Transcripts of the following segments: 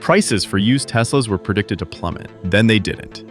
Prices for used Teslas were predicted to plummet. Then they didn't.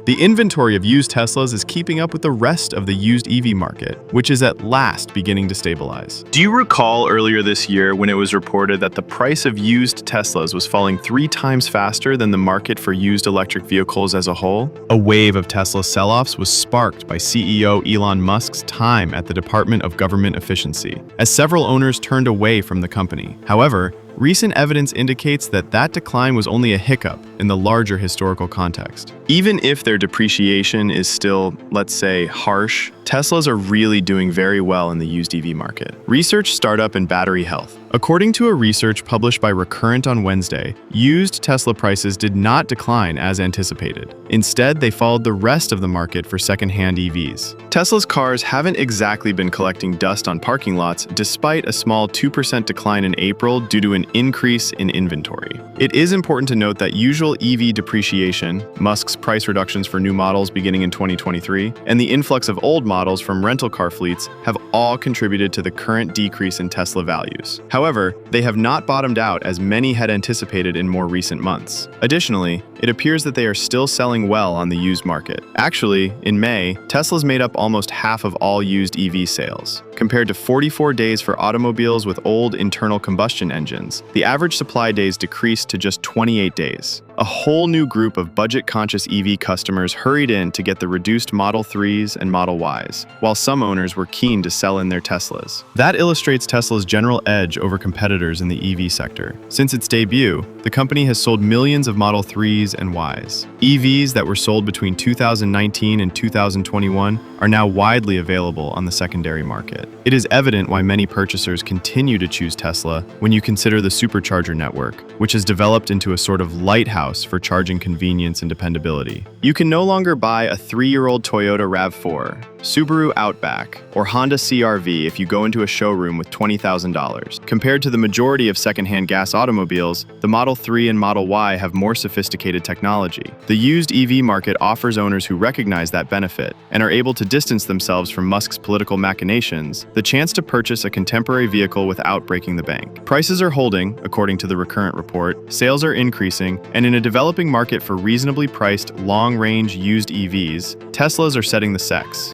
The inventory of used Teslas is keeping up with the rest of the used EV market, which is at last beginning to stabilize. Do you recall earlier this year when it was reported that the price of used Teslas was falling 3 times faster than the market for used electric vehicles as a whole? A wave of Tesla sell-offs was sparked by CEO Elon Musk's time at the Department of Government Efficiency, as several owners turned away from the company. However, recent evidence indicates that that decline was only a hiccup in the larger historical context. Even if their depreciation is still, let's say, harsh, Teslas are really doing very well in the used EV market. Research startup in battery health. According to a research published by Recurrent on Wednesday, used Tesla prices did not decline as anticipated. Instead, they followed the rest of the market for second-hand EVs. Tesla's cars haven't exactly been collecting dust on parking lots, despite a small 2% decline in April due to an increase in inventory. It is important to note that usual EV depreciation, Musk's price reductions for new models beginning in 2023, and the influx of old models from rental car fleets have all contributed to the current decrease in Tesla values. However, they have not bottomed out as many had anticipated in more recent months. Additionally, it appears that they are still selling well on the used market. Actually, in May, Teslas made up almost half of all used EV sales. Compared to 44 days for automobiles with old internal combustion engines, the average supply days decreased to just 28 days. A whole new group of budget-conscious EV customers hurried in to get the reduced Model 3s and Model Ys, while some owners were keen to sell in their Teslas. That illustrates Tesla's general edge over competitors in the EV sector. Since its debut, the company has sold millions of Model 3s and Ys. EVs that were sold between 2019 and 2021 are now widely available on the secondary market. It is evident why many purchasers continue to choose Tesla when you consider the supercharger network, which has developed into a sort of lighthouse for charging convenience and dependability. You can no longer buy a 3-year-old Toyota RAV4, Subaru Outback, or Honda CR-V if you go into a showroom with $20,000. Compared to the majority of secondhand gas automobiles, the Model 3 and Model Y have more sophisticated technology. The used EV market offers owners who recognize that benefit and are able to distance themselves from Musk's political machinations the chance to purchase a contemporary vehicle without breaking the bank. Prices are holding, according to the Recurrent report, sales are increasing, and in a developing market for reasonably priced, long-range used EVs, Teslas are setting the sex.